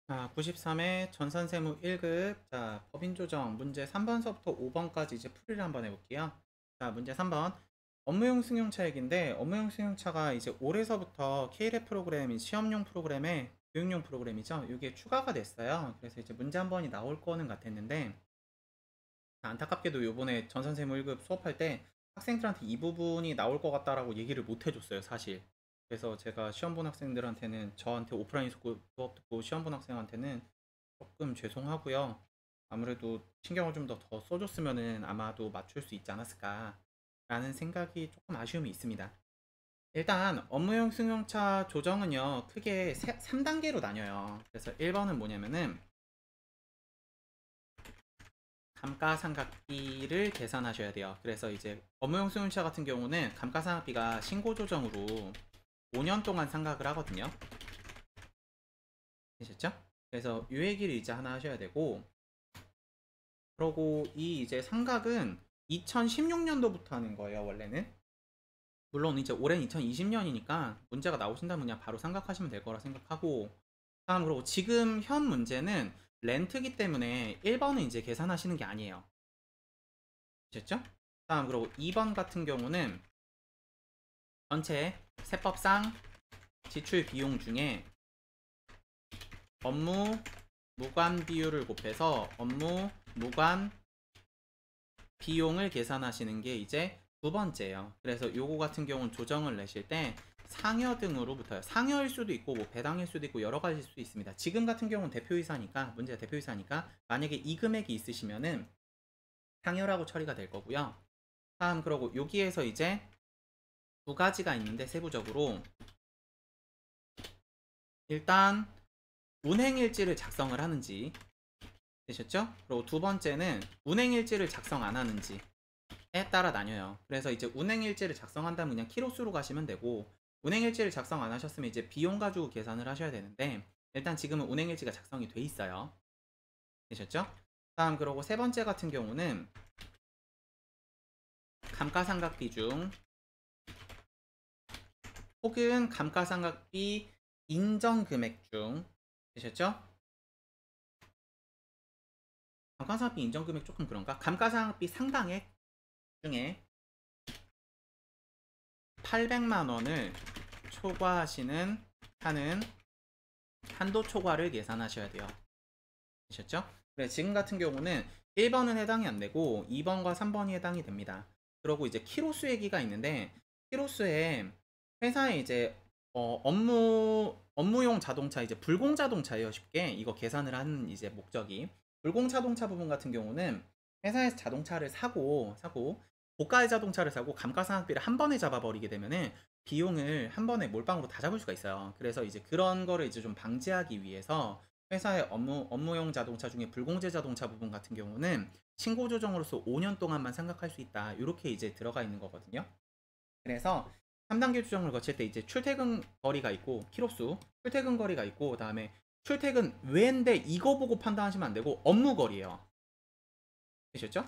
자, 93회 전산세무 1급. 자, 법인조정 문제 3번서부터 5번까지 이제 풀이를 한번 해볼게요. 자, 문제 3번. 업무용 승용차액인데, 업무용 승용차가 이제 올해서부터 K랩 프로그램인 시험용 프로그램에 교육용 프로그램이죠. 이게 추가가 됐어요. 그래서 이제 문제 한 번이 나올 거는 같았는데, 안타깝게도 요번에 전산세무 1급 수업할 때 학생들한테 이 부분이 나올 것 같다라고 얘기를 못 해줬어요, 사실. 그래서 제가 시험 본 학생들한테는 저한테 오프라인 수업 듣고 시험 본 학생한테는 조금 죄송하고요. 아무래도 신경을 좀 더 써줬으면은 아마도 맞출 수 있지 않았을까라는 생각이 조금 아쉬움이 있습니다. 일단 업무용 승용차 조정은요, 크게 3단계로 나뉘어요. 그래서 1번은 뭐냐면은 감가상각비를 계산하셔야 돼요. 그래서 이제 업무용 승용차 같은 경우는 감가상각비가 신고 조정으로 5년 동안 상각을 하거든요. 되셨죠? 그래서 이 얘기를 이제 하나 하셔야 되고, 그러고 이 이제 상각은 2016년도부터 하는 거예요, 원래는. 물론 이제 올해는 2020년이니까 문제가 나오신다면 그냥 바로 상각하시면 될 거라 생각하고, 다음 그리고 지금 현 문제는 렌트기 때문에 1번은 이제 계산하시는 게 아니에요. 되셨죠? 다음 그리고 2번 같은 경우는 전체 세법상 지출 비용 중에 업무 무관 비율을 곱해서 업무 무관 비용을 계산하시는 게 이제 두 번째예요. 그래서 요거 같은 경우는 조정을 내실 때 상여 등으로부터요. 상여일 수도 있고 뭐 배당일 수도 있고 여러 가지일 수도 있습니다. 지금 같은 경우는 대표이사니까, 문제가 대표이사니까 만약에 이 금액이 있으시면은 상여라고 처리가 될 거고요. 다음 그러고 여기에서 이제 두 가지가 있는데 세부적으로 일단 운행일지를 작성을 하는지 되셨죠? 그리고 두 번째는 운행일지를 작성 안 하는지에 따라 나뉘어요. 그래서 이제 운행일지를 작성한다면 그냥 키로수로 가시면 되고, 운행일지를 작성 안 하셨으면 이제 비용 가지고 계산을 하셔야 되는데, 일단 지금은 운행일지가 작성이 돼 있어요. 되셨죠? 다음 그러고 세 번째 같은 경우는 감가상각비 중 혹은 감가상각비 인정금액 중 되셨죠? 감가상각비 인정금액 조금 그런가? 감가상각비 상당액 중에 800만 원을 초과하시는 하는 한도 초과를 계산하셔야 돼요. 되셨죠? 그래, 지금 같은 경우는 1번은 해당이 안 되고 2번과 3번이 해당이 됩니다. 그러고 이제 키로수 얘기가 있는데, 키로수에 회사에 이제 업무용 자동차, 이제 불공 자동차예요. 쉽게 이거 계산을 하는 이제 목적이, 불공 자동차 부분 같은 경우는 회사에서 자동차를 사고 고가의 자동차를 사고 감가상각비를 한 번에 잡아버리게 되면은 비용을 한 번에 몰빵으로 다 잡을 수가 있어요. 그래서 이제 그런 거를 이제 좀 방지하기 위해서 회사의 업무용 자동차 중에 불공제 자동차 부분 같은 경우는 신고 조정으로서 5년 동안만 생각할 수 있다. 이렇게 이제 들어가 있는 거거든요. 그래서 3단계 조정을 거칠 때 이제 출퇴근 거리가 있고, 키로수, 출퇴근 거리가 있고, 그다음에 출퇴근 외인데 이거 보고 판단하시면 안 되고 업무 거리예요. 되셨죠?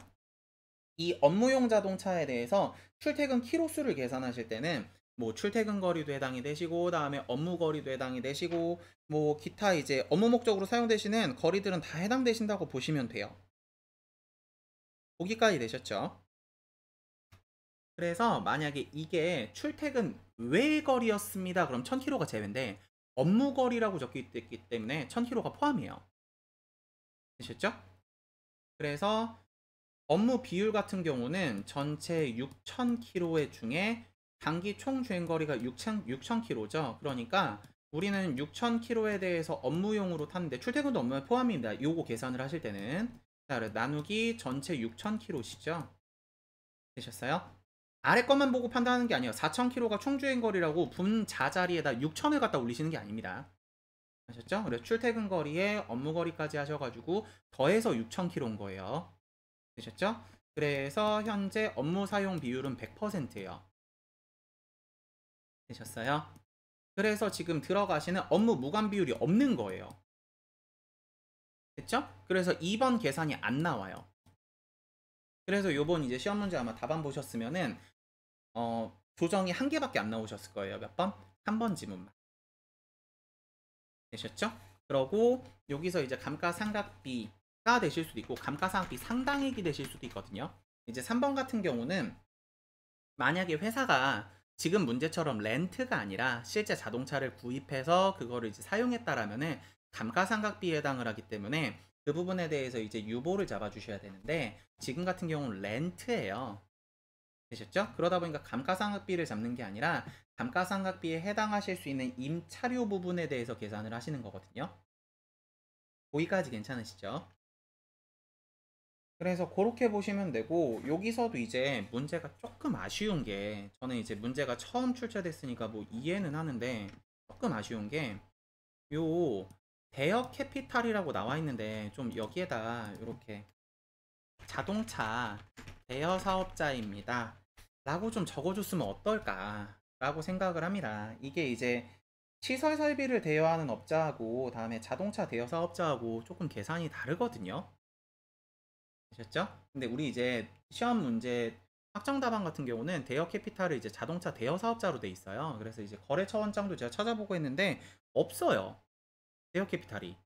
이 업무용 자동차에 대해서 출퇴근 키로수를 계산하실 때는 뭐 출퇴근 거리도 해당이 되시고, 다음에 업무 거리도 해당이 되시고, 뭐 기타 이제 업무 목적으로 사용되시는 거리들은 다 해당되신다고 보시면 돼요. 거기까지 되셨죠? 그래서 만약에 이게 출퇴근 외 거리였습니다. 그럼 1000km가 제외인데, 업무 거리라고 적혀 있기 때문에 1000km가 포함이에요. 되셨죠? 그래서 업무 비율 같은 경우는 전체 6000km 중에 단기 총 주행거리가 6000km죠. 그러니까 우리는 6000km에 대해서 업무용으로 탔는데, 출퇴근도 업무에 포함입니다. 요거 계산을 하실 때는. 자, 나누기 전체 6000km시죠. 되셨어요? 아래 것만 보고 판단하는 게 아니에요. 4000km가 총 주행거리라고 분자 자리에다 6000을 갖다 올리시는 게 아닙니다. 아셨죠? 그래서 출퇴근 거리에 업무 거리까지 하셔가지고 더해서 6000km인 거예요. 되셨죠? 그래서 현재 업무 사용 비율은 100%예요. 되셨어요? 그래서 지금 들어가시는 업무 무관 비율이 없는 거예요. 됐죠? 그래서 2번 계산이 안 나와요. 그래서 요번 이제 시험 문제 아마 답안 보셨으면은 조정이 한 개밖에 안 나오셨을 거예요. 몇 번? 한 번 지문만. 되셨죠? 그러고 여기서 이제 감가상각비가 되실 수도 있고 감가상각비 상당액이 되실 수도 있거든요. 이제 3번 같은 경우는 만약에 회사가 지금 문제처럼 렌트가 아니라 실제 자동차를 구입해서 그거를 이제 사용했다라면은 감가상각비에 해당을 하기 때문에 그 부분에 대해서 이제 유보를 잡아주셔야 되는데 지금 같은 경우는 렌트예요. 되셨죠? 그러다 보니까 감가상각비를 잡는 게 아니라 감가상각비에 해당하실 수 있는 임차료 부분에 대해서 계산을 하시는 거거든요. 거기까지 괜찮으시죠? 그래서 그렇게 보시면 되고 여기서도 이제 문제가 조금 아쉬운 게 저는 이제 문제가 처음 출제됐으니까 뭐 이해는 하는데 조금 아쉬운 게 요 대여 캐피탈이라고 나와 있는데 좀 여기에다 이렇게 자동차 대여 사업자입니다 라고 좀 적어줬으면 어떨까 라고 생각을 합니다. 이게 이제 시설 설비를 대여하는 업자하고 다음에 자동차 대여 사업자하고 조금 계산이 다르거든요. 되셨죠? 근데 우리 이제 시험 문제 확정 답안 같은 경우는 대여 캐피탈을 이제 자동차 대여 사업자로 돼 있어요. 그래서 이제 거래처 원장도 제가 찾아보고 했는데 없어요. 대여 캐피탈이.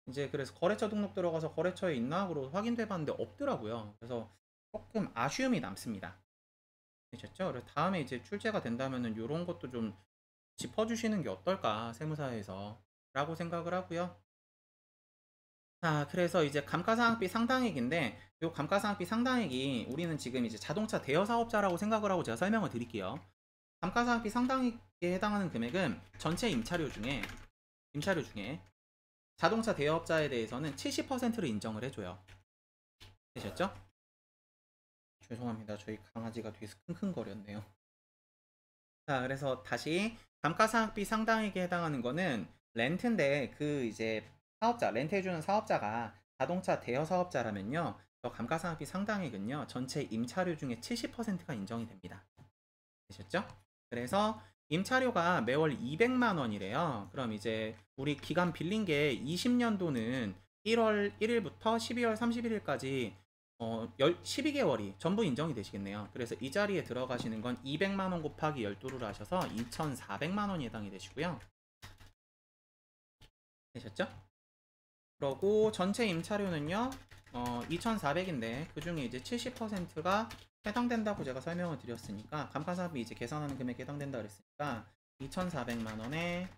이제 그래서 거래처 등록 들어가서 거래처에 있나? 그러고 확인도 해봤는데 없더라고요. 그래서 조금 아쉬움이 남습니다. 되셨죠? 그래서 다음에 이제 출제가 된다면은 이런 것도 좀 짚어주시는 게 어떨까 세무사에서 라고 생각을 하고요. 자, 그래서 이제 감가상각비 상당액인데 이 감가상각비 상당액이 우리는 지금 이제 자동차 대여 사업자라고 생각을 하고 제가 설명을 드릴게요. 감가상각비 상당액에 해당하는 금액은 전체 임차료 중에 자동차 대여업자에 대해서는 70%를 인정을 해줘요. 되셨죠? 죄송합니다. 저희 강아지가 뒤에서 킁킁거렸네요. 자, 그래서 다시 감가상각비 상당액에 해당하는 거는 렌트인데 그 이제 사업자, 렌트해주는 사업자가 자동차 대여 사업자라면요. 저 감가상각비 상당액은요. 전체 임차료 중에 70%가 인정이 됩니다. 되셨죠? 그래서 임차료가 매월 200만 원이래요. 그럼 이제 우리 기간 빌린 게 20년도는 1월 1일부터 12월 31일까지 12개월이 전부 인정이 되시겠네요. 그래서 이 자리에 들어가시는 건 200만 원 곱하기 12를 하셔서 2,400만 원이 해당이 되시고요. 되셨죠? 그러고 전체 임차료는요. 2,400인데 그 중에 이제 70%가 해당된다고 제가 설명을 드렸으니까 감가상각비 이제 계산하는 금액에 해당된다 그랬으니까 2,400만 원에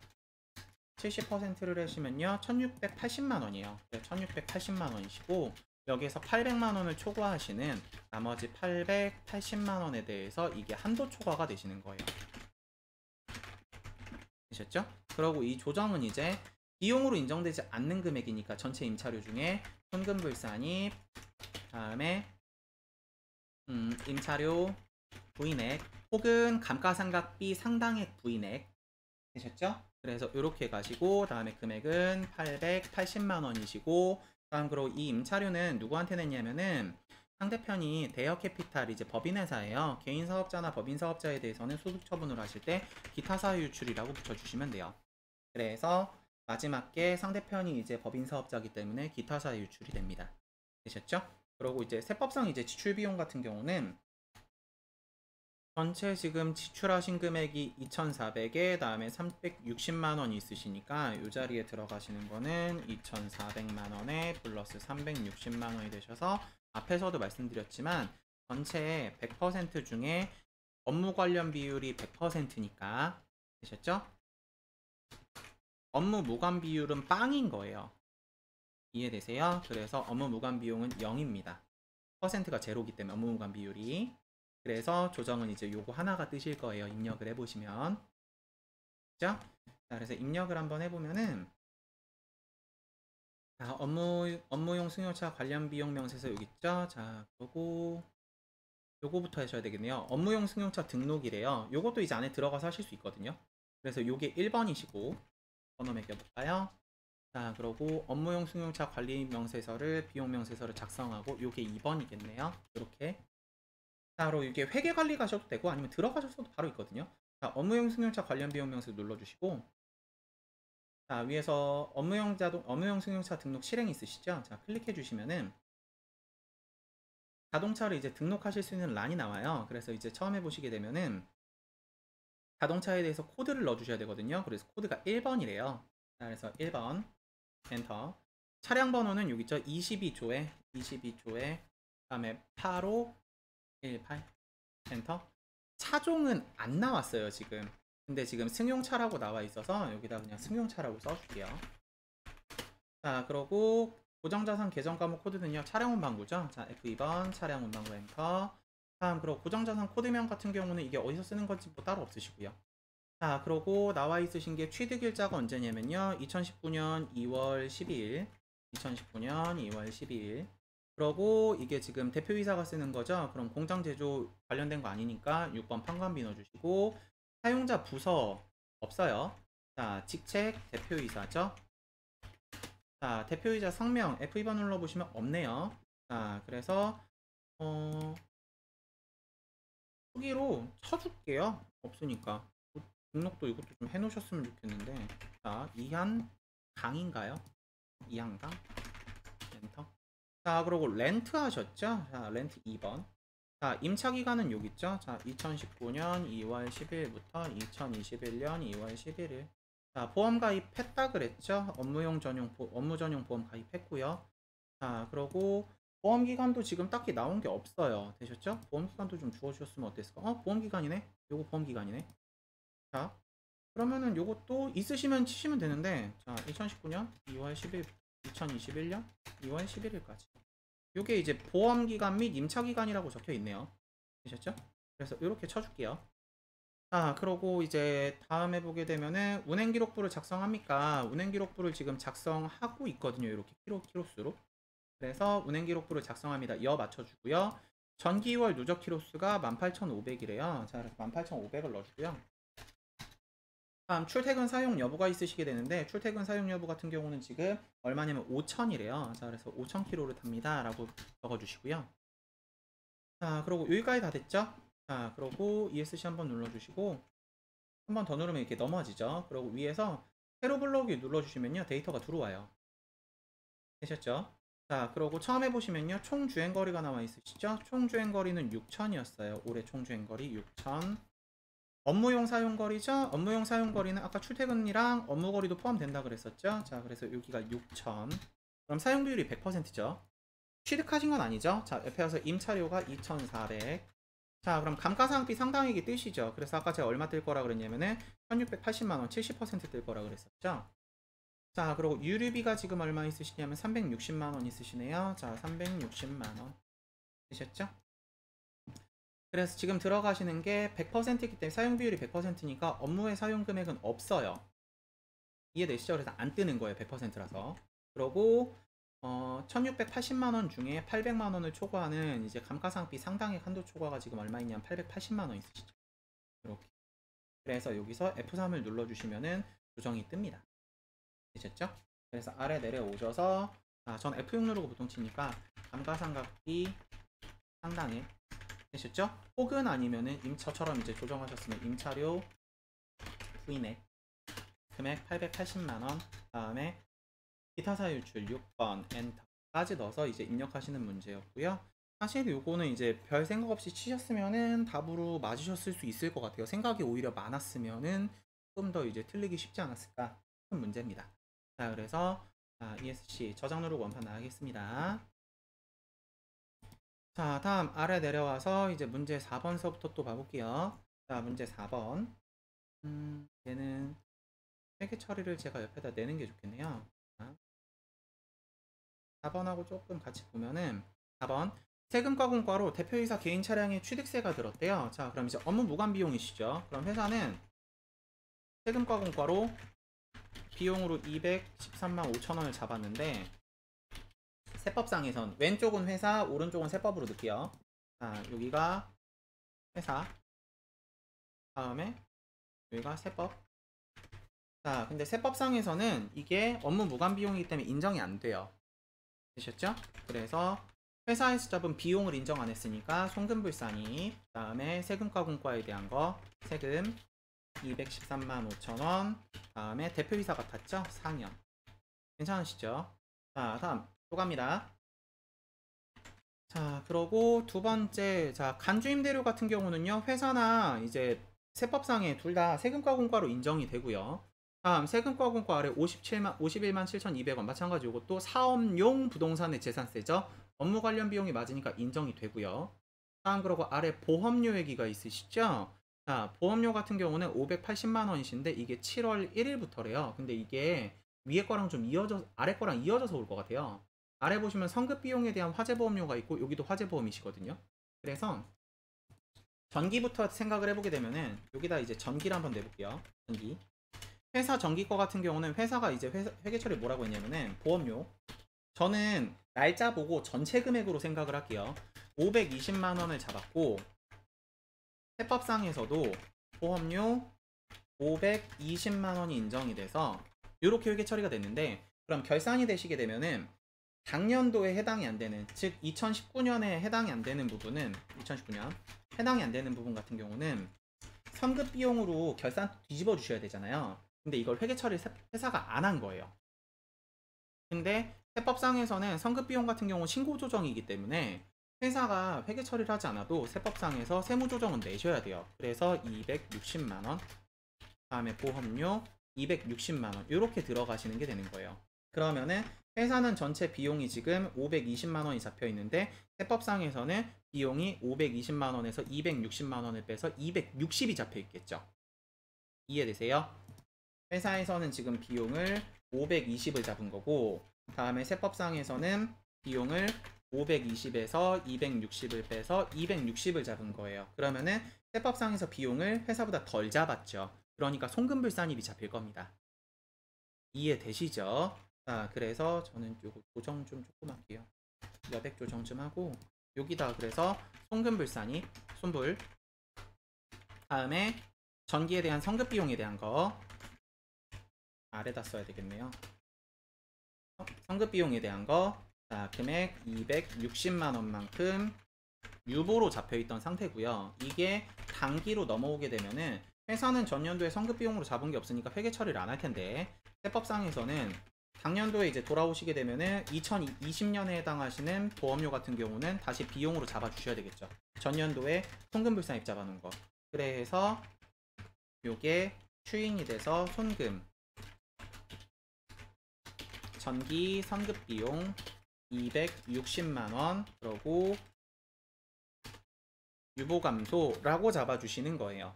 70%를 하시면요 1,680만 원이에요. 1,680만 원이시고 여기에서 800만 원을 초과하시는 나머지 880만 원에 대해서 이게 한도 초과가 되시는 거예요. 되셨죠? 그리고 이 조정은 이제 비용으로 인정되지 않는 금액이니까 전체 임차료 중에 현금불산입 다음에 임차료 부인액 혹은 감가상각비 상당액 부인액 되셨죠? 그래서 이렇게 가시고 다음에 금액은 880만 원이시고 다음 그리고 이 임차료는 누구한테 냈냐면은 상대편이 대여 캐피탈 이제 법인회사예요. 개인 사업자나 법인 사업자에 대해서는 소득 처분을 하실 때 기타 사유 유출이라고 붙여주시면 돼요. 그래서 마지막 게 상대편이 이제 법인 사업자이기 때문에 기타 사유 유출이 됩니다. 되셨죠? 그리고 이제 세법상 이제 지출 비용 같은 경우는 전체 지금 지출하신 금액이 2,400에 다음에 360만 원이 있으시니까 이 자리에 들어가시는 거는 2,400만 원에 플러스 360만 원이 되셔서 앞에서도 말씀드렸지만 전체 100% 중에 업무 관련 비율이 100%니까 되셨죠? 업무 무관 비율은 빵인 거예요. 이해되세요? 그래서 업무 무관 비용은 0입니다. 퍼센트가 제로기 때문에 업무 무관 비율이 그래서 조정은 이제 요거 하나가 뜨실 거예요. 입력을 해보시면 그죠? 자, 그래서 입력을 한번 해보면은 자, 업무용 승용차 관련 비용 명세서 여기 있죠? 자, 요거부터 하셔야 되겠네요. 업무용 승용차 등록이래요. 요것도 이제 안에 들어가서 하실 수 있거든요. 그래서 요게 1번이시고 번호 매겨볼까요? 자, 그러고 업무용 승용차 관리 명세서를 비용 명세서를 작성하고 요게 2번이겠네요. 이렇게 바로 이게 회계 관리 가셔도 되고 아니면 들어가셔도 바로 있거든요. 자, 업무용 승용차 관련 비용 명세 눌러주시고 자, 위에서 업무용 승용차 등록 실행 있으시죠? 자, 클릭해 주시면은 자동차를 이제 등록하실 수 있는 란이 나와요. 그래서 이제 처음 해보시게 되면은 자동차에 대해서 코드를 넣어주셔야 되거든요. 그래서 코드가 1번이래요. 자, 그래서 1번 엔터. 차량 번호는 여기 있죠. 22조에 그다음에 8518 엔터. 차종은 안 나왔어요 지금. 근데 지금 승용차라고 나와 있어서 여기다 그냥 승용차라고 써줄게요. 자, 그러고 고정자산 계정 과목 코드는요, 차량 운반구죠. 자, F2번 차량 운반구 엔터. 다음, 그리고 고정자산 코드명 같은 경우는 이게 어디서 쓰는 건지 뭐 따로 없으시고요. 자, 그러고 나와 있으신 게 취득일자가 언제냐면요, 2019년 2월 12일 2019년 2월 12일. 그러고 이게 지금 대표이사가 쓰는 거죠. 그럼 공장 제조 관련된 거 아니니까 6번 판관비 넣어주시고, 사용자 부서 없어요. 자, 직책 대표이사죠. 자, 대표이사 성명 F2번 눌러보시면 없네요. 자, 그래서 후기로 쳐줄게요. 없으니까. 등록도 이것도 좀 해놓으셨으면 좋겠는데. 자, 이한강인가요? 이한강 엔터. 자, 그리고 렌트 하셨죠? 자, 렌트 2번. 자, 임차 기간은 여기 있죠? 자, 2019년 2월 10일부터 2021년 2월 11일. 자, 보험 가입했다 그랬죠? 업무 전용 보험 가입했고요. 자, 그러고 보험 기간도 지금 딱히 나온 게 없어요. 되셨죠? 보험 기간도 좀 주어주셨으면 어땠을까? 보험 기간이네? 요거 보험 기간이네. 자, 그러면은 요것도 있으시면 치시면 되는데, 자, 2019년 2월 10일, 2021년 2월 11일까지. 요게 이제 보험 기간 및 임차 기간이라고 적혀 있네요. 되셨죠? 그래서 이렇게 쳐줄게요. 자, 그러고 이제 다음에 보게 되면은 운행 기록부를 작성합니까? 운행 기록부를 지금 작성하고 있거든요. 이렇게 키로수로. 그래서 운행 기록부를 작성합니다. 여 맞춰주고요. 전기월 누적 키로수가 18,500이래요. 자, 그래서 18,500을 넣어주고요. 다음 출퇴근 사용 여부가 있으시게 되는데, 출퇴근 사용 여부 같은 경우는 지금 얼마냐면 5,000이래요. 자, 그래서 5,000km를 답니다 라고 적어주시고요. 자, 그리고 여기까지 다 됐죠? 자, 그리고 ESC 한번 눌러주시고, 한 번 더 누르면 이렇게 넘어지죠. 그리고 위에서 세로 블록이 눌러주시면요, 데이터가 들어와요. 되셨죠? 자, 그리고 처음에 보시면요, 총 주행거리가 나와 있으시죠? 총 주행거리는 6,000이었어요. 올해 총 주행거리 6,000. 업무용 사용거리죠? 업무용 사용거리는 아까 출퇴근이랑 업무거리도 포함된다 그랬었죠? 자, 그래서 여기가 6,000. 그럼 사용비율이 100%죠? 취득하신 건 아니죠? 자, 옆에 와서 임차료가 2,400. 자, 그럼 감가상각비 상당액이 뜨시죠? 그래서 아까 제가 얼마 뜰 거라 그랬냐면은 1,680만원 70%뜰 거라 그랬었죠? 자, 그리고 유류비가 지금 얼마 있으시냐면 360만원 있으시네요. 자, 360만원 되셨죠? 그래서 지금 들어가시는 게 100%이기 때문에 사용비율이 100%니까 업무의 사용 금액은 없어요. 이해되시죠? 그래서 안 뜨는 거예요. 100%라서. 그러고 1680만원 중에 800만원을 초과하는 이제 감가상각비 상당액 한도 초과가 지금 얼마 있냐면 880만원 있으시죠. 이렇게. 그래서 여기서 F3을 눌러주시면은 조정이 뜹니다. 되셨죠? 그래서 아래 내려오셔서, 전 F6 누르고 보통 치니까 감가상각비 상당액 되셨죠? 혹은 아니면은 임차처럼 이제 조정하셨으면 임차료 후인액 금액 880만원, 다음에 기타 사유출 6번 엔터까지 넣어서 이제 입력하시는 문제였고요. 사실 요거는 이제 별 생각 없이 치셨으면은 답으로 맞으셨을 수 있을 것 같아요. 생각이 오히려 많았으면은 좀 더 이제 틀리기 쉽지 않았을까 싶은 문제입니다. 자, 그래서 ESC 저장 누르고 원판 나가겠습니다. 자, 다음 아래 내려와서 이제 문제 4번서부터 또 봐볼게요. 자, 문제 4번. 얘는 회계 처리를 제가 옆에다 내는 게 좋겠네요. 자, 4번하고 조금 같이 보면은 4번 세금과공과로 대표이사 개인 차량에 취득세가 들었대요. 자, 그럼 이제 업무 무관 비용이시죠. 그럼 회사는 세금과공과로 비용으로 213만 5천원을 잡았는데, 세법상에선 왼쪽은 회사, 오른쪽은 세법으로 넣을게요. 자, 여기가 회사, 다음에 여기가 세법. 자, 근데 세법상에서는 이게 업무 무관 비용이기 때문에 인정이 안 돼요. 되셨죠? 그래서 회사에서 잡은 비용을 인정 안 했으니까 송금불산입, 다음에 세금과공과에 대한 거 세금 213만 5천원, 다음에 대표이사 같았죠? 4년. 괜찮으시죠? 자, 다음 또 갑니다. 자, 그러고 두 번째, 자, 간주임대료 같은 경우는요, 회사나 이제 세법상에 둘 다 세금과 공과로 인정이 되고요. 다음 세금과 공과 아래 51만 7,200원 마찬가지 이것도 사업용 부동산의 재산세죠. 업무 관련 비용이 맞으니까 인정이 되고요. 다음 그러고 아래 보험료 얘기가 있으시죠? 자, 보험료 같은 경우는 580만 원이신데 이게 7월 1일부터래요. 근데 이게 위에 거랑 좀 아래 거랑 이어져서 올 것 같아요. 아래 보시면 성급 비용에 대한 화재 보험료가 있고 여기도 화재 보험이시거든요. 그래서 전기부터 생각을 해보게 되면은 여기다 이제 전기를 한번 내볼게요. 전기. 회사 전기 거 같은 경우는 회사가 이제 회계 처리 뭐라고 했냐면은 보험료. 저는 날짜 보고 전체 금액으로 생각을 할게요. 520만 원을 잡았고 세법상에서도 보험료 520만 원이 인정이 돼서 이렇게 회계 처리가 됐는데 그럼 결산이 되시게 되면은 당년도에 해당이 안 되는 즉 2019년에 해당이 안 되는 부분은 2019년 해당이 안 되는 부분 같은 경우는 선급 비용으로 결산 뒤집어 주셔야 되잖아요. 근데 이걸 회계 처리 회사가 안 한 거예요. 근데 세법상에서는 선급 비용 같은 경우 신고 조정이기 때문에 회사가 회계 처리를 하지 않아도 세법상에서 세무 조정은 내셔야 돼요. 그래서 260만 원, 다음에 보험료 260만 원 이렇게 들어가시는 게 되는 거예요. 그러면은 회사는 전체 비용이 지금 520만 원이 잡혀 있는데 세법상에서는 비용이 520만 원에서 260만 원을 빼서 260이 잡혀 있겠죠. 이해되세요? 회사에서는 지금 비용을 520을 잡은 거고 다음에 세법상에서는 비용을 520에서 260을 빼서 260을 잡은 거예요. 그러면은 세법상에서 비용을 회사보다 덜 잡았죠. 그러니까 송금불산입이 잡힐 겁니다. 이해되시죠? 자, 그래서 저는 요거 조정 좀 조금 할게요. 여백 조정 좀 하고 여기다 그래서 송금불산입 손불 다음에 전기에 대한 성급 비용에 대한 거 아래다 써야 되겠네요. 성급 비용에 대한 거, 자, 금액 260만 원만큼 유보로 잡혀있던 상태고요. 이게 단기로 넘어오게 되면은 회사는 전년도에 성급 비용으로 잡은 게 없으니까 회계 처리를 안 할 텐데 세법상에서는 당년도에 이제 돌아오시게 되면은 2020년에 해당하시는 보험료 같은 경우는 다시 비용으로 잡아 주셔야 되겠죠. 전년도에 송금불산입 잡아놓은 거. 그래서 요게 추인이 돼서 손금 전기 선급 비용 260만원 그러고 유보 감소라고 잡아주시는 거예요.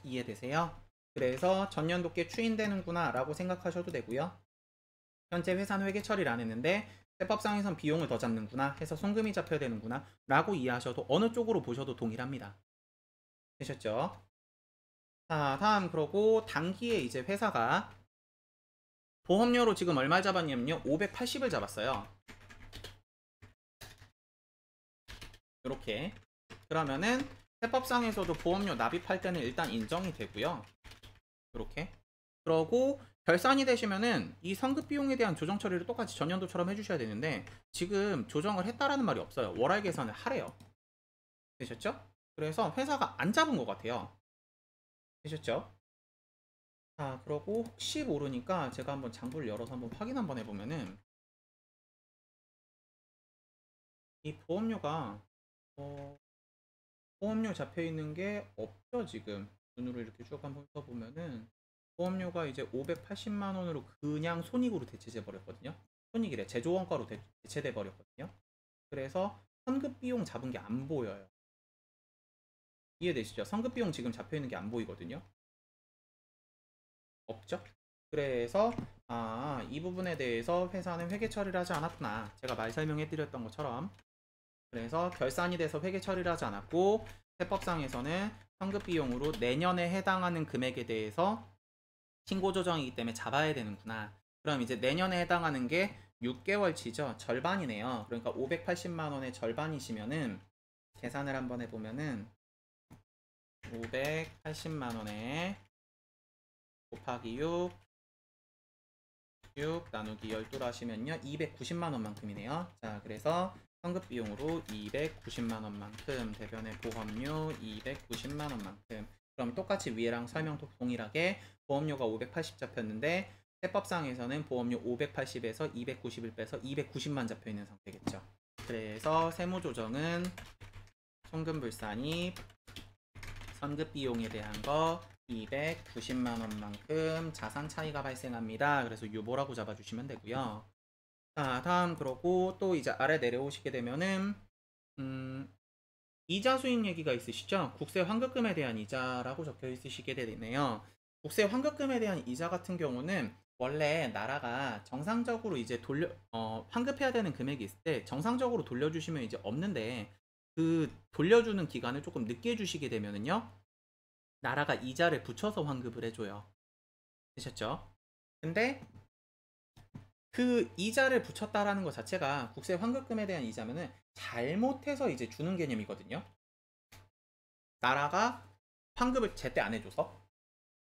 이해되세요? 그래서 전년도께 추인되는구나 라고 생각하셔도 되고요. 현재 회사는 회계 처리를 안 했는데 세법상에선 비용을 더 잡는구나 해서 송금이 잡혀야 되는구나 라고 이해하셔도 어느 쪽으로 보셔도 동일합니다. 되셨죠? 자, 다음 그러고 단기에 이제 회사가 보험료로 지금 얼마 잡았냐면요 580을 잡았어요. 이렇게 그러면은 세법상에서도 보험료 납입할 때는 일단 인정이 되고요. 이렇게 그러고 결산이 되시면은 이 성급 비용에 대한 조정 처리를 똑같이 전년도처럼 해주셔야 되는데 지금 조정을 했다라는 말이 없어요. 월할 계산을 하래요. 되셨죠? 그래서 회사가 안 잡은 것 같아요. 되셨죠? 자, 그러고 혹시 모르니까 제가 한번 장부를 열어서 한번 확인 한번 해보면은 이 보험료가 보험료 잡혀 있는 게 없죠. 지금 눈으로 이렇게 쭉 한번 써보면은 보험료가 이제 580만 원으로 그냥 손익으로 대체돼 버렸거든요. 손익이래 제조 원가로 대체돼 버렸거든요. 그래서 선급 비용 잡은 게 안 보여요. 이해되시죠? 선급 비용 지금 잡혀 있는 게 안 보이거든요. 없죠? 그래서 이 부분에 대해서 회사는 회계 처리를 하지 않았구나. 제가 말 설명해 드렸던 것처럼 그래서 결산이 돼서 회계 처리를 하지 않았고 세법상에서는 선급 비용으로 내년에 해당하는 금액에 대해서 신고 조정이기 때문에 잡아야 되는구나. 그럼 이제 내년에 해당하는 게 6개월치죠. 절반이네요. 그러니까 580만 원의 절반이시면은 계산을 한번 해보면은 580만 원에 곱하기 6 나누기 12로 하시면요 290만 원만큼이네요. 자, 그래서 선급 비용으로 290만 원만큼 대변의 보험료 290만 원만큼 그럼 똑같이 위에랑 설명 동일하게 보험료가 580 잡혔는데 세법상에서는 보험료 580에서 290을 빼서 290만 잡혀 있는 상태겠죠. 그래서 세무조정은 송금불산이 선급 비용에 대한 거 290만 원만큼 자산 차이가 발생합니다. 그래서 유보라고 잡아주시면 되고요. 자, 다음 그러고 또 이제 아래 내려오시게 되면은 이자 수익 얘기가 있으시죠? 국세 환급금에 대한 이자라고 적혀 있으시게 되네요. 국세 환급금에 대한 이자 같은 경우는 원래 나라가 정상적으로 이제 환급해야 되는 금액이 있을 때 정상적으로 돌려주시면 이제 없는데 그 돌려주는 기간을 조금 늦게 주시게 되면은요, 나라가 이자를 붙여서 환급을 해줘요. 되셨죠? 근데 그 이자를 붙였다라는 것 자체가 국세 환급금에 대한 이자면은 잘못해서 이제 주는 개념이거든요. 나라가 환급을 제때 안 해줘서.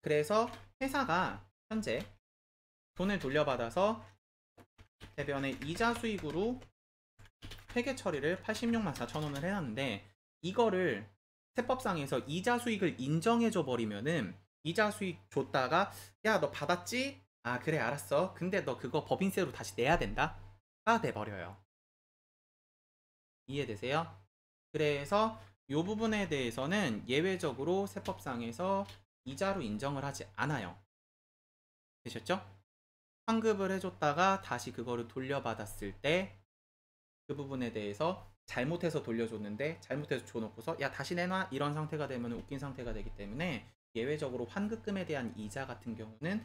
그래서 회사가 현재 돈을 돌려받아서 대변의 이자 수익으로 회계 처리를 86만 4천 원을 해놨는데, 이거를 세법상에서 이자 수익을 인정해줘 버리면은 이자 수익 줬다가 야 너 받았지? 아 그래 알았어. 근데 너 그거 법인세로 다시 내야 된다? 가 돼버려요. 이해되세요? 그래서 이 부분에 대해서는 예외적으로 세법상에서 이자로 인정을 하지 않아요. 되셨죠? 환급을 해줬다가 다시 그거를 돌려받았을 때 그 부분에 대해서 잘못해서 돌려줬는데 잘못해서 줘놓고서 야 다시 내놔 이런 상태가 되면 웃긴 상태가 되기 때문에 예외적으로 환급금에 대한 이자 같은 경우는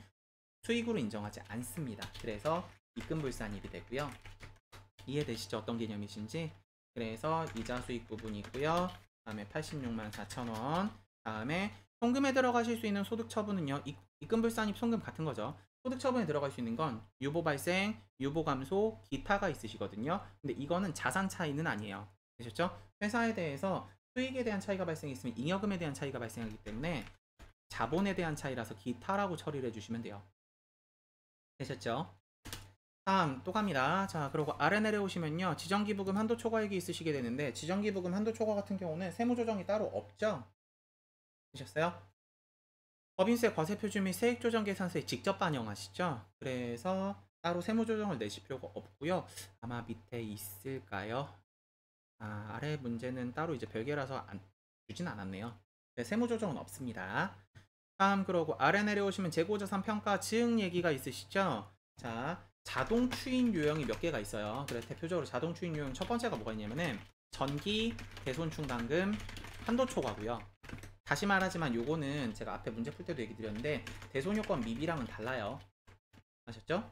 수익으로 인정하지 않습니다. 그래서 입금불산입이 되고요. 이해되시죠? 어떤 개념이신지? 그래서 이자 수익 부분이 있고요. 다음에 86만 4천 원. 다음에 송금에 들어가실 수 있는 소득 처분은요. 입금불산입 송금 같은 거죠. 소득 처분에 들어갈 수 있는 건 유보 발생, 유보 감소, 기타가 있으시거든요. 근데 이거는 자산 차이는 아니에요. 되셨죠? 회사에 대해서 수익에 대한 차이가 발생했으면 잉여금에 대한 차이가 발생하기 때문에 자본에 대한 차이라서 기타라고 처리를 해주시면 돼요. 되셨죠? 다음 또 갑니다. 자, 그리고 아래 내려오시면요, 지정기부금 한도 초과액이 있으시게 되는데, 지정기부금 한도 초과 같은 경우는 세무조정이 따로 없죠? 되셨어요? 법인세, 과세표준 및 세액조정계산서에 직접 반영하시죠? 그래서 따로 세무조정을 내실 필요가 없고요. 아마 밑에 있을까요? 아, 아래 문제는 따로 이제 별개라서 주진 않았네요. 네, 세무조정은 없습니다. 다음 그러고 아래 내려오시면 재고자산 평가 증 얘기가 있으시죠? 자, 자동 추인 요령이 몇 개가 있어요. 그래서 대표적으로 자동 추인 요령 첫 번째가 뭐가 있냐면은 전기, 대손충당금, 한도 초과고요. 다시 말하지만 요거는 제가 앞에 문제 풀 때도 얘기 드렸는데 대손요건 미비랑은 달라요. 아셨죠?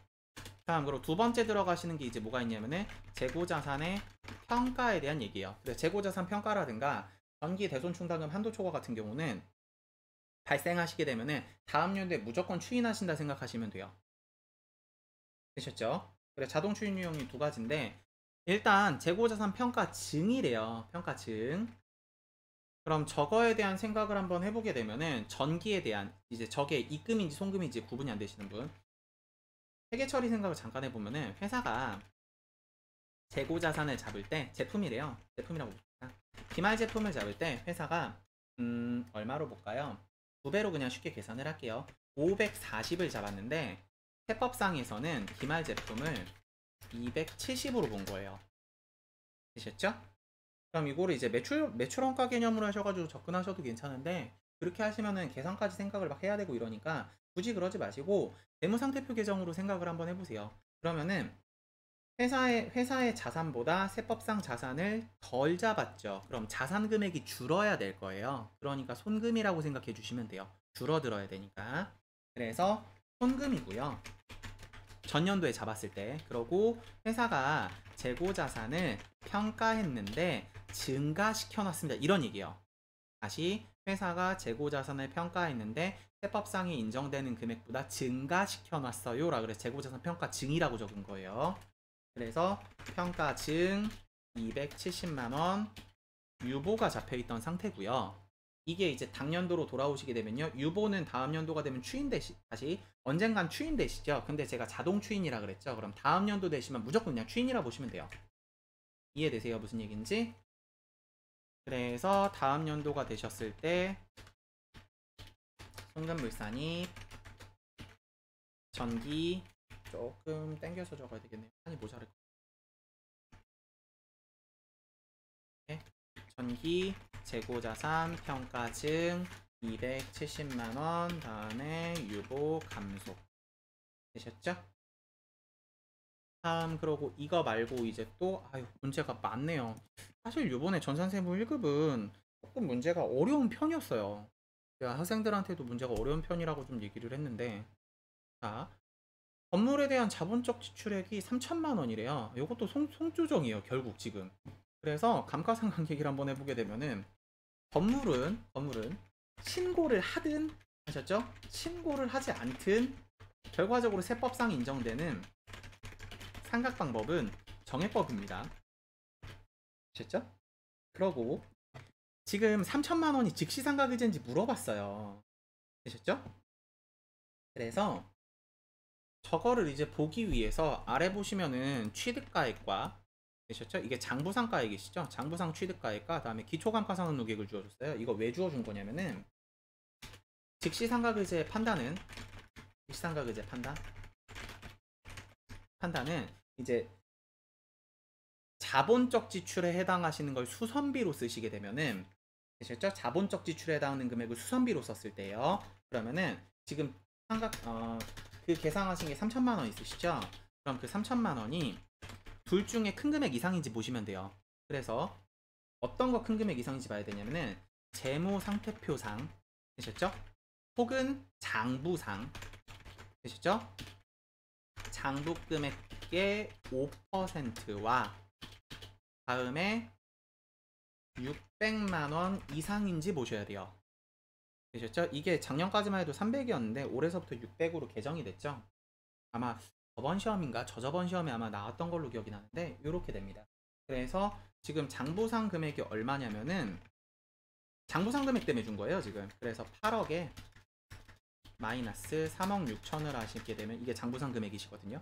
다음 그리고 두 번째 들어가시는 게 이제 뭐가 있냐면은 재고자산의 평가에 대한 얘기예요. 그래서 재고자산 평가라든가 전기, 대손충당금, 한도 초과 같은 경우는 발생하시게 되면은 다음 연도에 무조건 추인하신다 생각하시면 돼요. 되셨죠? 그래 자동 추인 유형이 두 가지인데, 일단 재고자산 평가 증이래요. 평가 증. 그럼 저거에 대한 생각을 한번 해보게 되면은 전기에 대한 이제 저게 입금인지 송금인지 구분이 안 되시는 분, 회계 처리 생각을 잠깐 해보면은 회사가 재고자산을 잡을 때 제품이래요. 제품이라고 봅시다. 기말 제품을 잡을 때 회사가 얼마로 볼까요? 2배로 그냥 쉽게 계산을 할게요. 540을 잡았는데 세법상에서는 기말 제품을 270으로 본 거예요. 되셨죠? 그럼 이거를 이제 매출원가 개념으로 하셔가지고 접근하셔도 괜찮은데, 그렇게 하시면은 계산까지 생각을 막 해야 되고 이러니까 굳이 그러지 마시고 재무상태표 계정으로 생각을 한번 해보세요. 그러면은 회사의 자산보다 세법상 자산을 덜 잡았죠. 그럼 자산 금액이 줄어야 될 거예요. 그러니까 손금이라고 생각해 주시면 돼요. 줄어들어야 되니까. 그래서 손금이고요. 전년도에 잡았을 때. 그러고 회사가 재고자산을 평가했는데 증가시켜 놨습니다. 이런 얘기예요. 다시 회사가 재고자산을 평가했는데 세법상에 인정되는 금액보다 증가시켜 놨어요 라 그래서 재고자산 평가 증이라고 적은 거예요. 그래서 평가 증 270만원 유보가 잡혀있던 상태고요. 이게 이제 당년도로 돌아오시게 되면요, 유보는 다음 연도가 되면 추인되시 다시 언젠간 추인되시죠. 근데 제가 자동 추인이라 그랬죠. 그럼 다음 연도 되시면 무조건 그냥 추인이라 보시면 돼요. 이해되세요? 무슨 얘기인지? 그래서 다음 연도가 되셨을 때 송금물산이 전기 조금 땡겨서 적어야 되겠네요. 많이 모자랄 것 같아요. 전기 재고자산 평가증 270만원, 다음에 유보 감소 되셨죠? 다음 그러고 이거 말고 이제 또 문제가 많네요. 사실 요번에 전산세무 1급은 조금 문제가 어려운 편이었어요. 제가 학생들한테도 문제가 어려운 편이라고 좀 얘기를 했는데, 자, 건물에 대한 자본적 지출액이 3천만 원이래요. 이것도 송조정이에요, 결국 지금. 그래서 감가상각얘기를 한번 해보게 되면은 건물은 신고를 하든 하셨죠? 신고를 하지 않든 결과적으로 세법상 인정되는 상각 방법은 정해법입니다. 아셨죠? 그러고 지금 3천만 원이 즉시 상각 의제인지 물어봤어요. 되셨죠? 그래서 저거를 이제 보기 위해서 아래 보시면은 취득가액과 되셨죠? 이게 장부상가액이시죠? 장부상 취득가액과 다음에 기초감가상각 노객을 주어줬어요. 이거 왜 주어준 거냐면은 즉시 상각 의제 판단은 즉시 상각 의제 판단은 이제 자본적 지출에 해당하시는 걸 수선비로 쓰시게 되면은 되셨죠? 자본적 지출에 해당하는 금액을 수선비로 썼을 때요. 그러면은 지금 그 계산하신 게 3천만 원 있으시죠? 그럼 그 3천만 원이 둘 중에 큰 금액 이상인지 보시면 돼요. 그래서 어떤 거 큰 금액 이상인지 봐야 되냐면은 재무상태표상 되셨죠? 혹은 장부상 되셨죠? 장부 금액의 5%와 다음에 600만원 이상인지 보셔야 돼요. 되셨죠? 이게 작년까지만 해도 300이었는데 올해서부터 600으로 개정이 됐죠? 아마 저번 시험인가 저저번 시험에 아마 나왔던 걸로 기억이 나는데 이렇게 됩니다. 그래서 지금 장부상 금액이 얼마냐면은 장부상 금액 때문에 준 거예요 지금. 그래서 8억에 마이너스 3억 6천을 하시게 되면 이게 장부상 금액이시거든요.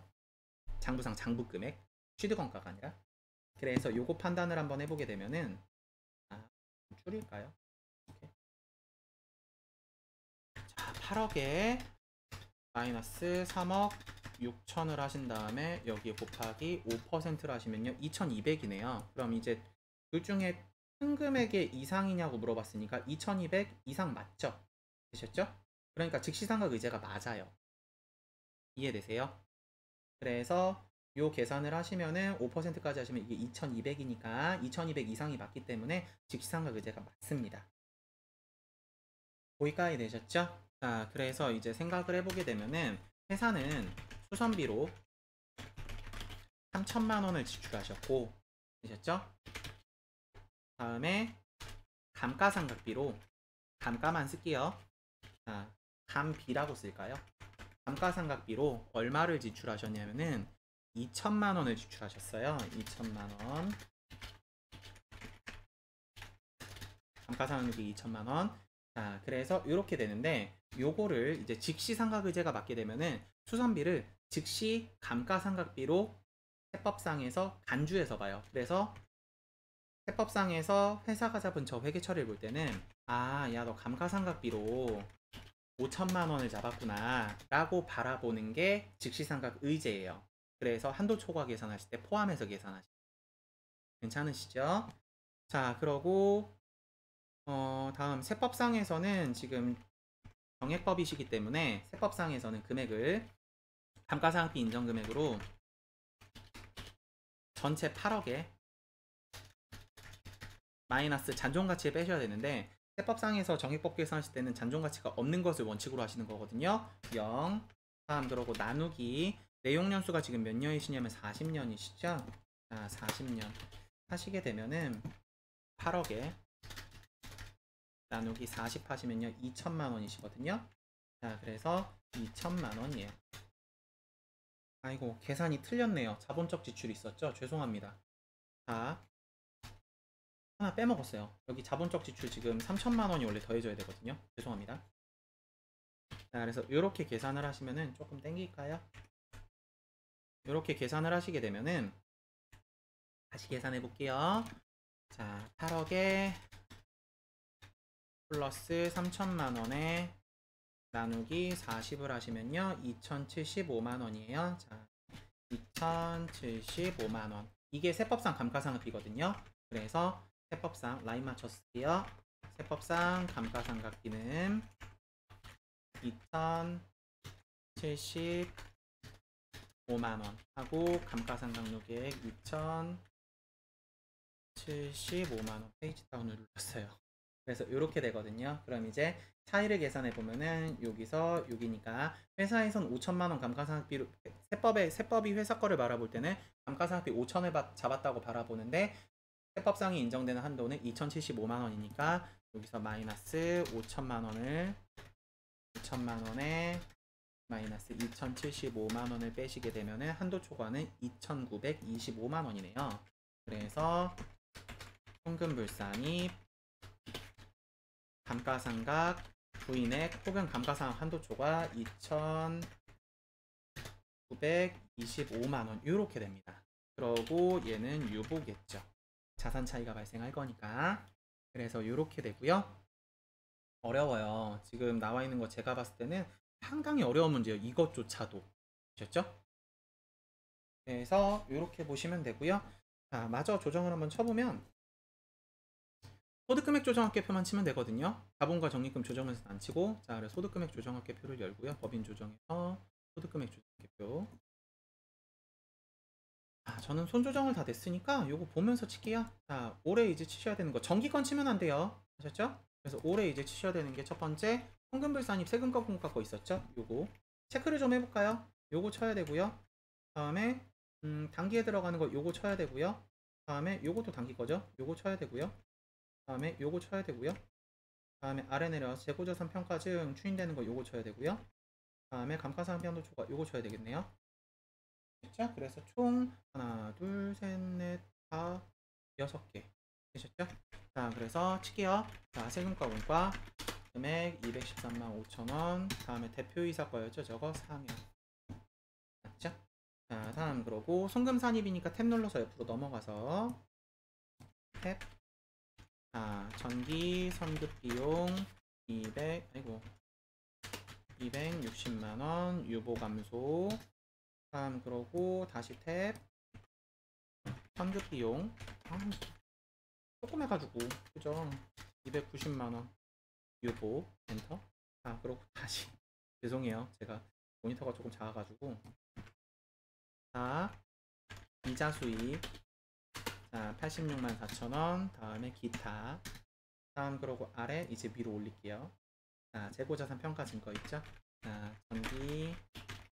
장부상 장부 금액 취득원가가 아니라. 그래서 요거 판단을 한번 해보게 되면은 줄일까요? 이렇게. 자, 8억에 마이너스 3억 6천을 하신 다음에 여기 곱하기 5%를 하시면요 2200이네요. 그럼 이제 둘 중에 큰 금액의 이상이냐고 물어봤으니까 2200 이상 맞죠? 되셨죠? 그러니까 즉시상각 의제가 맞아요. 이해되세요? 그래서 요 계산을 하시면은 5%까지 하시면 이게 2200이니까 2200 이상이 맞기 때문에 즉시상각 의제가 맞습니다. 거기까지 되셨죠? 자, 그래서 이제 생각을 해보게 되면은 회사는 수선비로 3천만 원을 지출하셨고 되셨죠? 다음에 감가상각비로 감가만 쓸게요. 자, 감비라고 쓸까요? 감가상각비로 얼마를 지출하셨냐면은 2천만 원을 지출하셨어요. 2천만 원. 감가상각비 2천만 원. 자, 그래서 이렇게 되는데 요거를 이제 즉시 상각의제가 맞게 되면은 수선비를 즉시 감가상각비로 세법상에서 간주해서 봐요. 그래서 세법상에서 회사가 잡은 저 회계 처리를 볼 때는 야, 너 감가상각비로 5천만 원을 잡았구나 라고 바라보는 게 즉시상각 의제예요. 그래서 한도 초과 계산하실 때 포함해서 계산하시죠. 괜찮으시죠? 자, 그러고 다음 세법상에서는 지금 정액법이시기 때문에 세법상에서는 금액을 감가상각비 인정금액으로 전체 8억에 마이너스 잔존가치에 빼셔야 되는데 세법상에서 정액법 계산하실 때는 잔존가치가 없는 것을 원칙으로 하시는 거거든요. 0. 다음 그러고 나누기 내용연수가 지금 몇 년이시냐면 40년이시죠? 자, 40년 하시게 되면은 8억에 나누기 40 하시면요 2천만 원이시거든요. 자, 그래서 2천만 원이에요. 아이고, 계산이 틀렸네요. 자본적 지출이 있었죠? 죄송합니다. 자, 하나 빼먹었어요. 여기 자본적 지출 지금 3천만 원이 원래 더해져야 되거든요. 죄송합니다. 자, 그래서 이렇게 계산을 하시면은 조금 땡길까요? 이렇게 계산을 하시게 되면은 다시 계산해 볼게요. 자, 8억에 플러스 3천만 원에 나누기 40을 하시면요 2075만 원이에요. 자, 2075만 원. 이게 세법상 감가상각비거든요. 그래서 세법상 라인 맞췄을게요. 세법상 감가상각비는 2,075만원 하고 감가상각요객 2,075만원. 페이지 다운을 눌렀어요. 그래서 이렇게 되거든요. 그럼 이제 차이를 계산해 보면은 여기서 6이니까 회사에선 5천만원 감가상각비로 세법이 회사 거를 바라볼 때는 감가상각비 5천을 잡았다고 바라보는데 세법상이 인정되는 한도는 2,075만원이니까 여기서 마이너스 5천만원에 마이너스 2,075만원을 빼시게 되면은 한도 초과는 2,925만원이네요. 그래서 송금불산이 감가상각 부인액 혹은 감가상각 한도 초과 2,925만원 이렇게 됩니다. 그러고 얘는 유보겠죠. 자산 차이가 발생할 거니까. 그래서 이렇게 되고요. 어려워요. 지금 나와 있는 거 제가 봤을 때는 상당히 어려운 문제예요. 이것조차도. 아셨죠? 그래서 이렇게 보시면 되고요. 자, 마저 조정을 한번 쳐보면 소득금액 조정합계표만 치면 되거든요. 자본과 적립금 조정에서 안 치고, 자, 그래서 소득금액 조정합계표를 열고요. 법인 조정에서 소득금액 조정합계표. 저는 손조정을 다 됐으니까 요거 보면서 칠게요. 자, 올해 이제 치셔야 되는 거 정기권 치면 안 돼요. 아셨죠? 그래서 올해 이제 치셔야 되는 게 첫 번째 현금불산입 세금과 공과 거 있었죠? 요거 체크를 좀 해볼까요? 요거 쳐야 되고요. 다음에 단기에 들어가는 거 요거 쳐야 되고요. 다음에 요것도 단기 거죠? 요거 쳐야 되고요. 다음에 요거 쳐야 되고요. 다음에 아래 내려와서 재고자산 평가증 추인되는 거 요거 쳐야 되고요. 다음에 감가상각 한도 초과 요거 쳐야 되겠네요. 됐죠? 그래서 총 하나, 둘, 셋, 넷, 다 6개 되셨죠? 자, 그래서 칠게요. 자, 세금과 공과 금액 213만 5천원. 다음에 대표이사 거였죠? 저거 4명. 맞죠? 자, 다음 그러고 송금산입이니까 탭 눌러서 옆으로 넘어가서 탭. 자, 전기 선급비용 260만원 유보 감소. 다음 그러고 다시 탭 선급비용 조금 해가지고 그죠? 290만원 유보 엔터. 자, 그러고 다시 죄송해요, 제가 모니터가 조금 작아가지고. 자, 이자 수입. 자, 86만 4천원. 다음에 기타. 다음 그러고 아래 이제 위로 올릴게요. 자, 재고자산 평가 증거 있죠? 자, 전기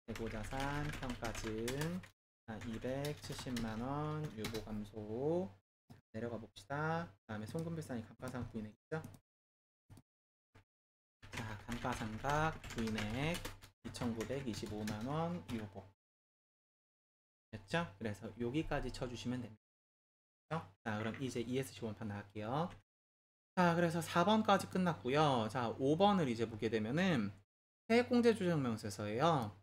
재고자산 평가증. 자, 270만원 유보 감소. 내려가 봅시다. 다음에 송금불산이 감가상각 부인액 있죠? 자, 감가상각 부인액 2,925만원 유보 됐죠? 그래서 여기까지 쳐주시면 됩니다. 자, 그럼 이제 ESC 원판 나갈게요. 자, 그래서 4번까지 끝났고요. 자, 5번을 이제 보게 되면은 세액공제조정명세서예요.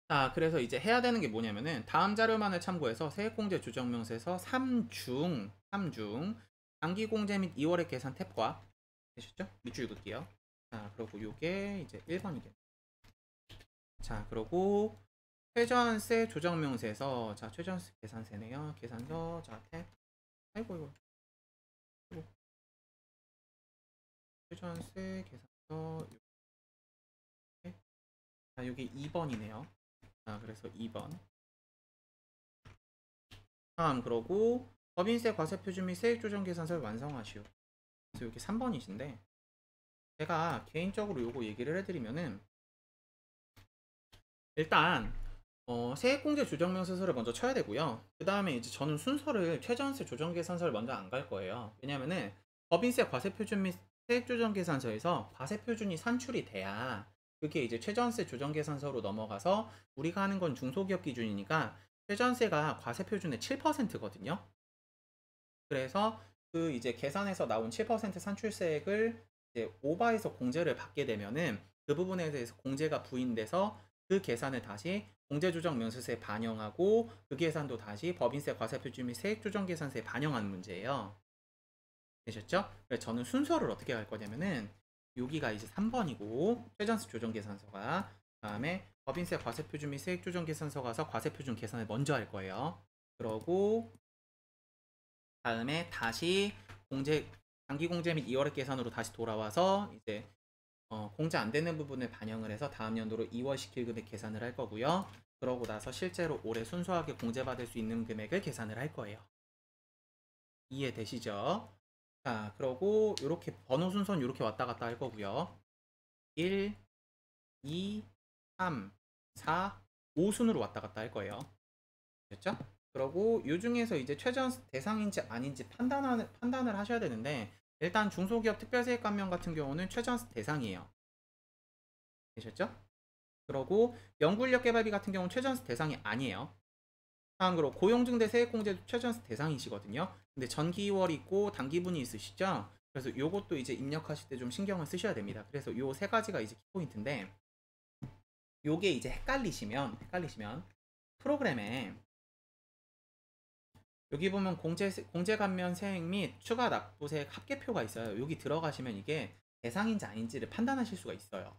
자, 그래서 이제 해야 되는 게 뭐냐면은 다음 자료만을 참고해서 세액공제조정명세서 3중 단기공제 및 2월의 계산 탭과 되셨죠? 밑줄 긋기요. 자, 그리고 요게 이제 1번이겠네요. 자, 그리고 최저한세 조정명세서, 자, 최저한세 계산세네요. 계산서, 자, 탭. 아이고. 최저한세 계산서. 자, 여기 2번이네요. 자, 그래서 2번. 다음 그러고 법인세 과세표준 및 세액조정계산서를 완성하시오. 그래서 여기 3번이신데 제가 개인적으로 요거 얘기를 해드리면은 일단 세액공제 조정명세서를 먼저 쳐야 되고요. 그 다음에 이제 저는 순서를 최저한세 조정계산서를 먼저 안 갈 거예요. 왜냐면은 법인세 과세표준 및 세액조정계산서에서 과세표준이 산출이 돼야 그게 이제 최저한세 조정계산서로 넘어가서 우리가 하는 건 중소기업 기준이니까 최저한세가 과세표준의 7%거든요. 그래서 그 이제 계산에서 나온 7% 산출세액을 이제 오버해서 공제를 받게 되면은 그 부분에 대해서 공제가 부인돼서 그 계산을 다시 공제조정명세서에 반영하고 그 계산도 다시 법인세 과세표준 및 세액조정계산서에 반영하는 문제예요. 되셨죠? 그래서 저는 순서를 어떻게 할 거냐면은 여기가 이제 3번이고 최저한세 조정계산서가 다음에 법인세 과세표준 및 세액조정계산서 가서 과세표준 계산을 먼저 할 거예요. 그러고 다음에 다시 공제 단기 공제 및 2월의 계산으로 다시 돌아와서 이제 공제 안 되는 부분을 반영을 해서 다음 연도로 2월 시킬 금액 계산을 할 거고요. 그러고 나서 실제로 올해 순수하게 공제받을 수 있는 금액을 계산을 할 거예요. 이해되시죠? 자, 그러고 이렇게 번호 순서는 이렇게 왔다 갔다 할 거고요. 1, 2, 3, 4, 5순으로 왔다 갔다 할 거예요. 됐죠? 그러고 이 중에서 이제 최저한수 대상인지 아닌지 판단을 하셔야 되는데, 일단 중소기업 특별세액 감면 같은 경우는 최저한수 대상이에요. 되셨죠? 그러고 연구인력 개발비 같은 경우는 최저한수 대상이 아니에요. 다음으로 고용증대 세액공제도 최저한수 대상이시거든요. 근데 전기월이 있고 단기분이 있으시죠? 그래서 요것도 이제 입력하실 때 좀 신경을 쓰셔야 됩니다. 그래서 요 세 가지가 이제 키포인트인데, 요게 이제 헷갈리시면 프로그램에 여기 보면 공제 감면 세액 및 추가 납부세액 합계표가 있어요. 여기 들어가시면 이게 대상인지 아닌지를 판단하실 수가 있어요.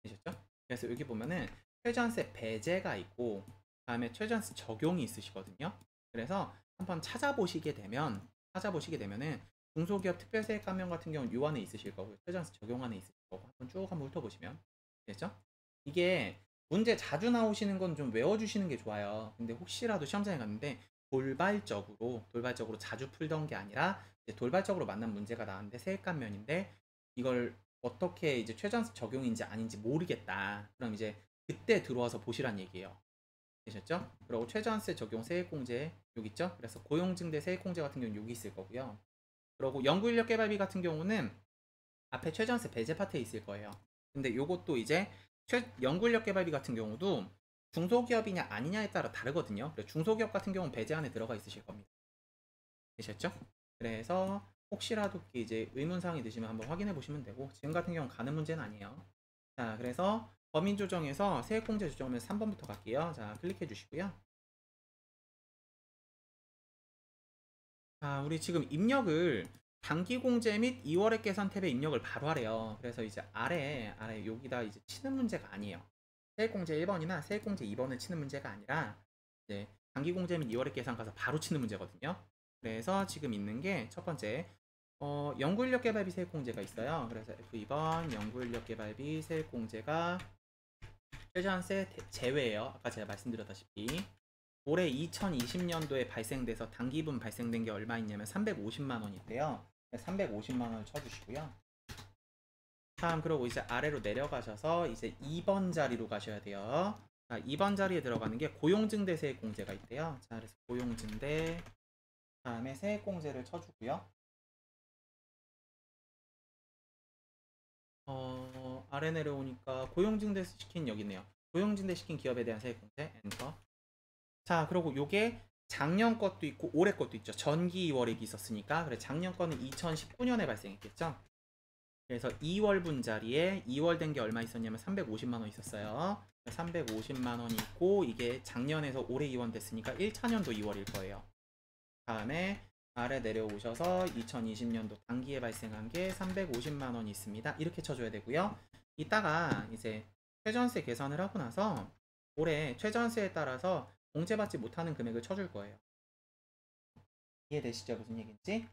되셨죠? 그래서 여기 보면은 최저한세 배제가 있고 다음에 최저한세 적용이 있으시거든요. 그래서 한번 찾아보시게 되면은 중소기업 특별세액 감면 같은 경우는 요 안에 있으실 거고요. 최저한세 적용 안에 있으실 거고 한번 훑어보시면 되죠? 이게 문제 자주 나오시는 건 좀 외워주시는 게 좋아요. 근데 혹시라도 시험장에 갔는데 돌발적으로 자주 풀던 게 아니라 이제 돌발적으로 만난 문제가 나왔는데 세액 감면인데 이걸 어떻게 이제 최저한수 적용인지 아닌지 모르겠다. 그럼 이제 그때 들어와서 보시란 얘기예요. 되셨죠? 그리고 최저한세 적용 세액공제 여기 있죠? 그래서 고용증대 세액공제 같은 경우는 여기 있을 거고요. 그리고 연구인력 개발비 같은 경우는 앞에 최저한세 배제 파트에 있을 거예요. 근데 요것도 이제 연구인력 개발비 같은 경우도 중소기업이냐 아니냐에 따라 다르거든요. 그래서 중소기업 같은 경우는 배제 안에 들어가 있으실 겁니다. 되셨죠? 그래서 혹시라도 이제 의문사항이 드시면 한번 확인해 보시면 되고, 지금 같은 경우는 가는 문제는 아니에요. 자, 그래서 범인 조정에서 세액공제 조정을 3번부터 갈게요. 자, 클릭해 주시고요. 자, 우리 지금 입력을 단기공제 및 2월의 계산 탭에 입력을 바로 하래요. 그래서 이제 아래 여기다 이제 치는 문제가 아니에요. 세액공제 1번이나 세액공제 2번을 치는 문제가 아니라 이제 단기공제 및 2월의 계산 가서 바로 치는 문제거든요. 그래서 지금 있는 게 첫 번째 연구인력 개발비 세액공제가 있어요. 그래서 F2번 연구인력 개발비 세액공제가 최저한세 제외예요. 아까 제가 말씀드렸다시피 올해 2020년도에 발생돼서 단기분 발생된 게 얼마 있냐면 350만 원이 있대요. 350만 원을 쳐주시고요. 다음 그러고 이제 아래로 내려가셔서 이제 2번 자리로 가셔야 돼요. 자, 2번 자리에 들어가는 게 고용증대 세액공제가 있대요. 자, 그래서 고용증대 다음에 세액공제를 쳐주고요. 아래 내려오니까 고용증대 시킨 여기 있네요. 고용증대 시킨 기업에 대한 세액공제 엔터. 자, 그리고 요게 작년 것도 있고 올해 것도 있죠. 전기 2월액이 있었으니까. 그래 작년 거는 2019년에 발생했겠죠. 그래서 2월 분자리에 2월 된 게 얼마 있었냐면 350만 원 있었어요. 350만 원이 있고 이게 작년에서 올해 2월 됐으니까 1차년도 2월일 거예요. 다음에 아래 내려오셔서 2020년도 단기에 발생한 게 350만 원이 있습니다. 이렇게 쳐줘야 되고요. 이따가 이제 최저한세 계산을 하고 나서 올해 최저한세에 따라서 공제받지 못하는 금액을 쳐줄 거예요. 이해되시죠? 무슨 얘기인지?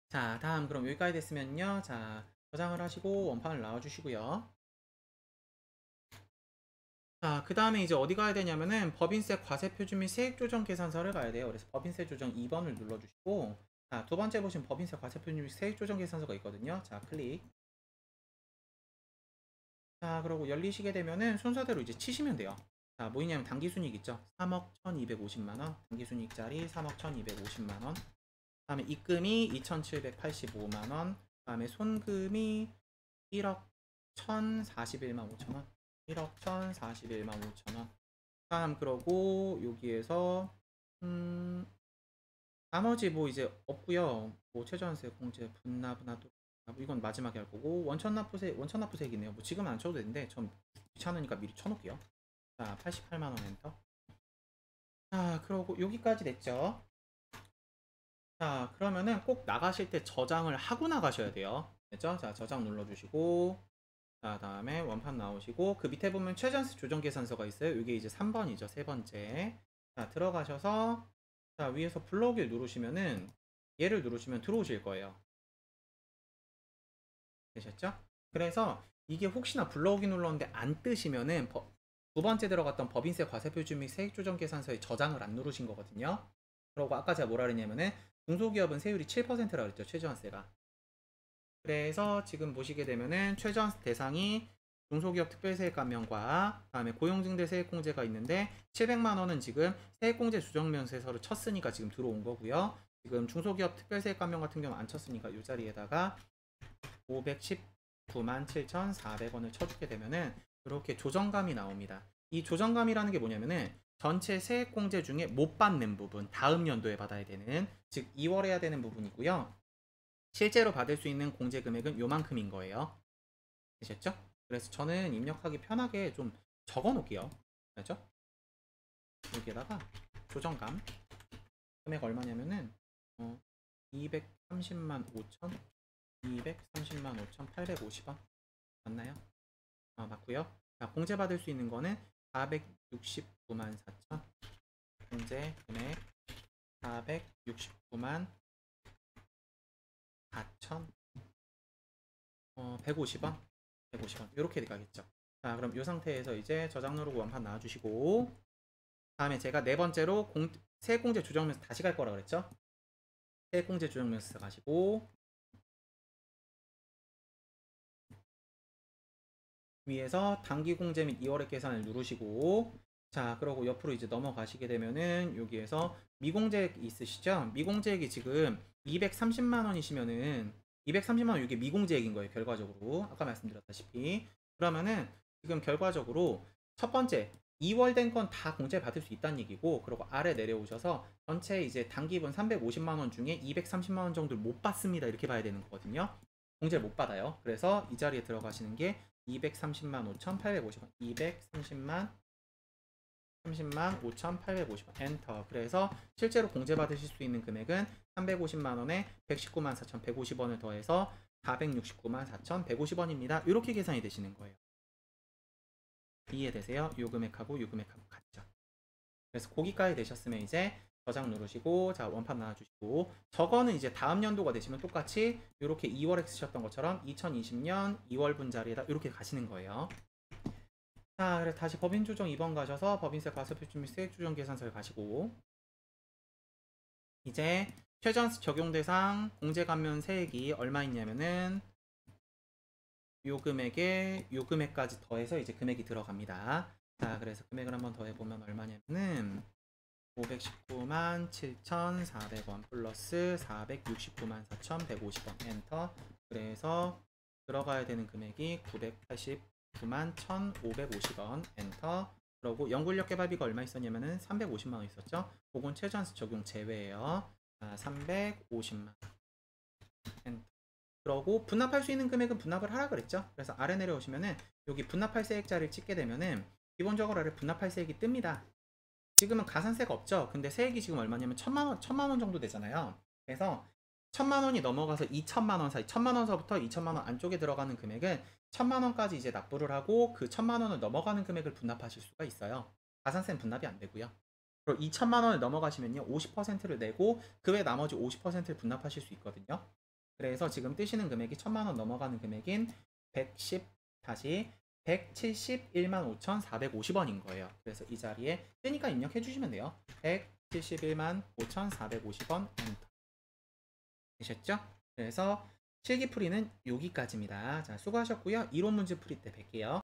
자, 다음 그럼 여기까지 됐으면요. 자, 저장을 하시고 원판을 나와주시고요. 자, 그 다음에 이제 어디 가야 되냐면은 법인세 과세표준 및 세액조정 계산서를 가야 돼요. 그래서 법인세 조정 2번을 눌러주시고, 자, 두 번째 보시면 법인세 과세표준 및 세액조정 계산서가 있거든요. 자, 클릭. 자, 그러고 열리시게 되면은 순서대로 이제 치시면 돼요. 자, 뭐 있냐면 당기순이익 있죠. 3억 1250만원. 당기순이익짜리 3억 1250만원. 다음에 입금이 2785만원. 다음에 손금이 1억 1041만 5천원. 1억 1041만 5천원. 다음 그러고 여기에서 나머지 뭐 이제 없고요. 뭐 최저한세 공제 분납이나 또 이건 마지막에 할 거고 원천납부세액이네요. 뭐 지금은 안 쳐도 되는데 전 귀찮으니까 미리 쳐놓을게요. 자, 88만 원 엔터. 자, 그러고 여기까지 됐죠. 자, 그러면은 꼭 나가실 때 저장을 하고 나가셔야 돼요. 됐죠? 자, 저장 눌러주시고, 자, 다음에 원판 나오시고, 그 밑에 보면 최저한세 조정 계산서가 있어요. 이게 이제 3번이죠. 세 번째. 자, 들어가셔서, 자, 위에서 블록을 누르시면은, 얘를 누르시면 들어오실 거예요. 되셨죠? 그래서 이게 혹시나 불러오기 눌렀는데 안 뜨시면은 두 번째 들어갔던 법인세 과세표준 및 세액조정계산서에 저장을 안 누르신 거거든요. 그리고 아까 제가 뭐라 그랬냐면은 중소기업은 세율이 7%라고 그랬죠. 최저한세가. 그래서 지금 보시게 되면은 최저한세 대상이 중소기업 특별세액 감면과 다음에 고용증대 세액공제가 있는데 700만 원은 지금 세액공제 조정면세서를 쳤으니까 지금 들어온 거고요. 지금 중소기업 특별세액 감면 같은 경우 안 쳤으니까 이 자리에다가 519만 7,400원을 쳐주게 되면은 이렇게 조정감이 나옵니다. 이 조정감이라는 게 뭐냐면은 전체 세액공제 중에 못 받는 부분, 다음 연도에 받아야 되는, 즉 2월 해야 되는 부분이고요. 실제로 받을 수 있는 공제 금액은 요만큼인 거예요. 되셨죠? 그래서 저는 입력하기 편하게 좀 적어 놓을게요. 알죠? 여기에다가 조정감 금액 얼마냐면은 230만 5천 230만 5,850원 맞나요? 맞고요. 자, 공제 받을 수 있는 거는 469만 4천, 공제 금액 469만 4천 150원 150원 이렇게 가겠죠. 자, 그럼 이 상태에서 이제 저장 누르고 완판 나와주시고, 다음에 제가 네 번째로 세액공제 조정면서 다시 갈 거라 그랬죠. 세액공제 조정면서 가시고 위에서 단기공제 및 2월액 계산을 누르시고, 자, 그러고 옆으로 이제 넘어가시게 되면은 여기에서 미공제액 있으시죠? 미공제액이 지금 230만 원이시면은 230만 원 이게 미공제액인 거예요. 결과적으로 아까 말씀드렸다시피. 그러면은 지금 결과적으로 첫 번째 2월 된 건 다 공제 받을 수 있다는 얘기고, 그리고 아래 내려오셔서 전체 이제 단기분 350만 원 중에 230만 원 정도를 못 받습니다. 이렇게 봐야 되는 거거든요. 공제를 못 받아요. 그래서 이 자리에 들어가시는 게 230만 5,850원 230만 5,850원 엔터. 그래서 실제로 공제 받으실 수 있는 금액은 350만 원에 119만 4,150원을 더해서 469만 4,150원입니다. 이렇게 계산이 되시는 거예요. 이해되세요? 요 금액하고 요 금액하고 같죠. 그래서 거기까지 되셨으면 이제 저장 누르시고, 자, 원판 나와주시고, 저거는 이제 다음 연도가 되시면 똑같이 이렇게 2월에 쓰셨던 것처럼 2020년 2월분 자리에다 이렇게 가시는 거예요. 자, 그래서 다시 법인조정 2번 가셔서 법인세 과세표준 및 세액조정 계산서에 가시고, 이제 최저한세 적용 대상 공제 감면 세액이 얼마 있냐면은 요 금액에 요 금액까지 더해서 이제 금액이 들어갑니다. 자, 그래서 금액을 한번 더해보면 얼마냐면은 519만 7,400원 플러스 469만 4,150원 엔터. 그래서 들어가야 되는 금액이 989만 1,550원 엔터. 그리고 연구인력 개발비가 얼마 있었냐면은 350만 원 있었죠. 그건 최저한세 적용 제외예요. 350만 엔터. 그러고 분납할 수 있는 금액은 분납을 하라 그랬죠. 그래서 아래 내려오시면은 여기 분납할 세액자를 찍게 되면은 기본적으로 아래 분납할 세액이 뜹니다. 지금은 가산세가 없죠. 근데 세액이 지금 얼마냐면 1,000만 원 정도 되잖아요. 그래서 1,000만 원이 넘어가서 2,000만 원 사이, 1,000만 원서부터 2,000만 원 안쪽에 들어가는 금액은 1,000만 원까지 이제 납부를 하고 그 1,000만 원을 넘어가는 금액을 분납하실 수가 있어요. 가산세는 분납이 안 되고요. 그리고 2,000만 원을 넘어가시면요 50%를 내고 그 외 나머지 50%를 분납하실 수 있거든요. 그래서 지금 뜨시는 금액이 1,000만 원 넘어가는 금액인 171만 5,450원인 거예요. 그래서 이 자리에 뜨니까 입력해 주시면 돼요. 171만 5,450원 엔터. 되셨죠? 그래서 실기풀이는 여기까지입니다. 자, 수고하셨고요. 이론 문제 풀이 때 뵐게요.